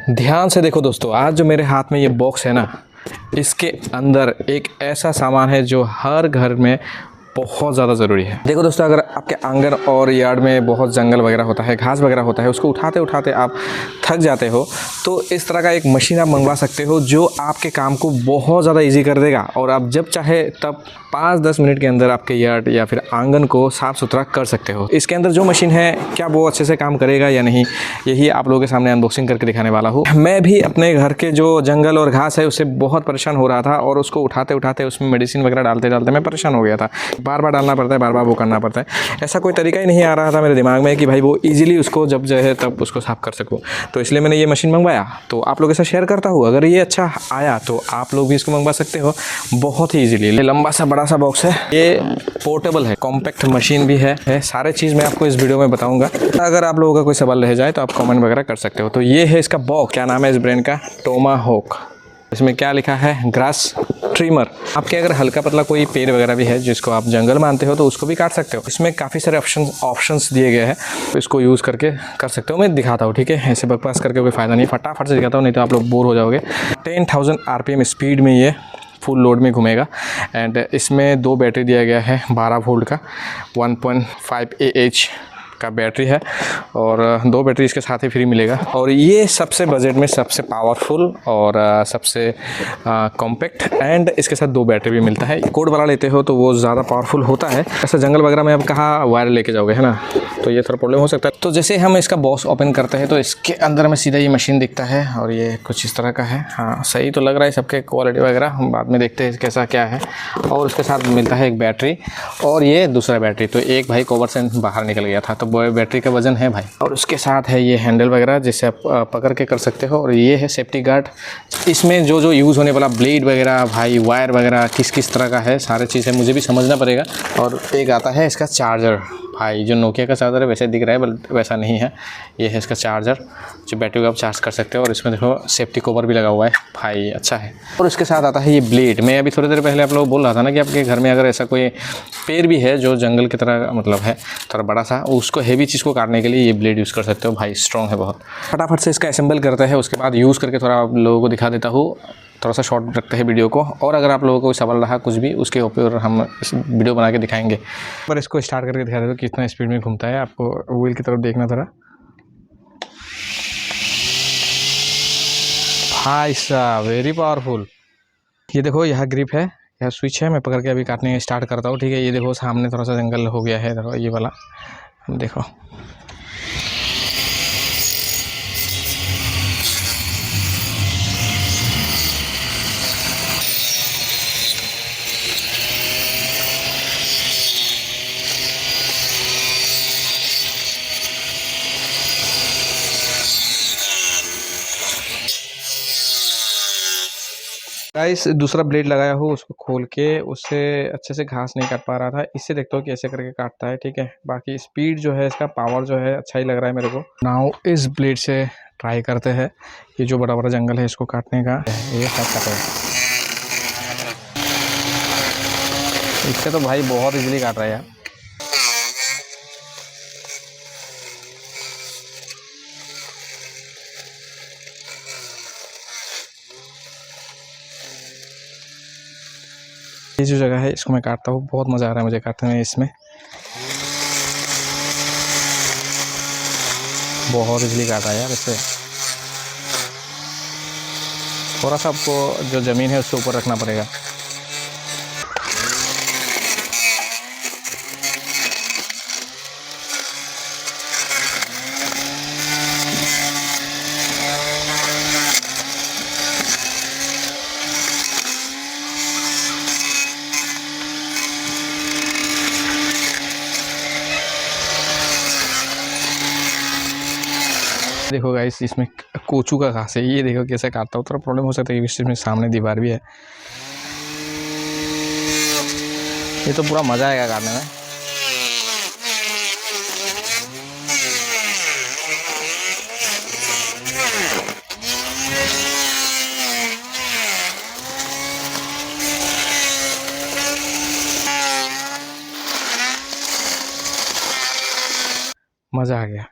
ध्यान से देखो दोस्तों, आज जो मेरे हाथ में ये बॉक्स है ना, इसके अंदर एक ऐसा सामान है जो हर घर में बहुत ज़्यादा ज़रूरी है। देखो दोस्तों, अगर आपके आंगन और यार्ड में बहुत जंगल वगैरह होता है, घास वगैरह होता है, उसको उठाते उठाते आप थक जाते हो, तो इस तरह का एक मशीन आप मंगवा सकते हो जो आपके काम को बहुत ज़्यादा इजी कर देगा और आप जब चाहे तब 5-10 मिनट के अंदर आपके यार्ड या फिर आंगन को साफ़ सुथरा कर सकते हो। इसके अंदर जो मशीन है, क्या वो अच्छे से काम करेगा या नहीं, यही आप लोगों के सामने अनबॉक्सिंग करके दिखाने वाला हूँ। मैं भी अपने घर के जो जंगल और घास है उससे बहुत परेशान हो रहा था और उसको उठाते उठाते उसमें मेडिसिन वगैरह डालते डालते मैं परेशान हो गया था। बार बार डालना पड़ता है, बार बार वो करना पड़ता है। ऐसा कोई तरीका ही नहीं आ रहा था मेरे दिमाग में कि भाई वो ईजिली उसको जब जो है तब उसको साफ़ कर सकूँ। तो इसलिए मैंने ये मशीन मंगवाया, तो आप लोगों के साथ शेयर करता हूँ। अगर ये अच्छा आया तो आप लोग भी इसको मंगवा सकते हो बहुत ही ईजिली। लंबा सा बड़ा सा बॉक्स है, ये पोर्टेबल है, कॉम्पैक्ट मशीन भी है। सारे चीज़ मैं आपको इस वीडियो में बताऊंगा। अगर आप लोगों का कोई सवाल रह जाए तो आप कमेंट वगैरह कर सकते हो। तो ये है इसका बॉक्स। क्या नाम है इस ब्रांड का? टोमाहोक। इसमें क्या लिखा है? Grass trimmer. आपके अगर हल्का पतला कोई पेड़ वगैरह भी है जिसको आप जंगल मानते हो तो उसको भी काट सकते हो। इसमें काफ़ी सारे ऑप्शंस दिए गए हैं, तो इसको यूज़ करके कर सकते हो। मैं दिखाता हूँ, ठीक है? ऐसे बकवास करके कोई फ़ायदा नहीं, फटाफट से दिखाता हूँ, नहीं तो आप लोग बोर हो जाओगे। 10,000 RPM स्पीड में ये फुल लोड में घूमेगा। एंड इसमें 2 बैटरी दिया गया है 12 वोल्ट का, 1.5 AH का बैटरी है और 2 बैटरी इसके साथ ही फ्री मिलेगा। और ये सबसे बजट में सबसे पावरफुल और सबसे कॉम्पैक्ट, एंड इसके साथ 2 बैटरी भी मिलता है। कोड वाला लेते हो तो वो ज़्यादा पावरफुल होता है। ऐसा जंगल वगैरह में अब कहाँ वायर लेके जाओगे, है ना? तो ये थोड़ा प्रॉब्लम हो सकता है। तो जैसे हम इसका बॉक्स ओपन करते हैं तो इसके अंदर में सीधा ये मशीन दिखता है और ये कुछ इस तरह का है। हाँ, सही तो लग रहा है, सबके क्वालिटी वगैरह हम बाद में देखते हैं कैसा क्या है। और उसके साथ मिलता है एक बैटरी और ये दूसरा बैटरी। तो एक भाई कवर से बाहर निकल गया था, तो बैटरी का वजन है भाई। और उसके साथ है ये हैंडल वगैरह जिससे आप पकड़ के कर सकते हो। और ये है सेफ्टी गार्ड। इसमें जो जो यूज़ होने वाला ब्लेड वगैरह, भाई वायर वगैरह किस किस तरह का है, सारे चीज़ें मुझे भी समझना पड़ेगा। और एक आता है इसका चार्जर। भाई जो नोकिया का चार्जर है वैसे दिख रहा है, बट वैसा नहीं है। ये है इसका चार्जर जो बैटरी को आप चार्ज कर सकते हो। और इसमें देखो सेफ्टी कवर भी लगा हुआ है भाई, अच्छा है। और इसके साथ आता है ये ब्लेड। मैं अभी थोड़ी देर पहले आप लोग बोल रहा था ना कि आपके घर में अगर ऐसा कोई पेड़ भी है जो जंगल की तरह मतलब है थोड़ा बड़ा सा, उसको हेवी चीज़ को काटने के लिए ये ब्लेड यूज़ कर सकते हो भाई, स्ट्रॉन्ग है बहुत। फटाफट से इसका असेंबल करते हैं, उसके बाद यूज़ करके थोड़ा आप लोगों को दिखा देता हूँ। थोड़ा सा शॉर्ट रखते हैं वीडियो को, और अगर आप लोगों को कोई सवाल रहा कुछ भी, उसके ऊपर हम इस वीडियो बना के दिखाएंगे। पर इसको स्टार्ट करके दिखा देते हो कितना स्पीड में घूमता है। आपको व्हील की तरफ देखना थोड़ा। भाई साहब वेरी पावरफुल। ये देखो यहाँ ग्रिप है, यहाँ स्विच है। मैं पकड़ के अभी काटने स्टार्ट करता हूँ, ठीक है? ये देखो सामने थोड़ा सा जंगल हो गया है, देखो ये वाला, देखो। गाइस, दूसरा ब्लेड लगाया हूँ, उसको खोल के उससे अच्छे से घास नहीं काट पा रहा था। इससे देखता हूँ कि ऐसे करके काटता है, ठीक है? बाकी स्पीड जो है इसका, पावर जो है अच्छा ही लग रहा है मेरे को। नाउ इस ब्लेड से ट्राई करते हैं ये जो बड़ा बड़ा जंगल है इसको काटने का। ये सब काटे, इससे तो भाई बहुत इजीली काट रहा है यार। ये जो जगह है इसको मैं काटता हूँ, बहुत मज़ा आ रहा है मुझे काटने में। इसमें बहुत इजली काटा है यार इससे। थोड़ा सा आपको जो ज़मीन है उसके ऊपर रखना पड़ेगा। देखो गाइस, इसमें कोचू का घास है, ये देखो कैसे काटता हूँ। थोड़ा प्रॉब्लम हो सकता है क्योंकि इसमें सामने दीवार भी है। ये तो पूरा मज़ा आएगा काटने में। मज़ा आ गया।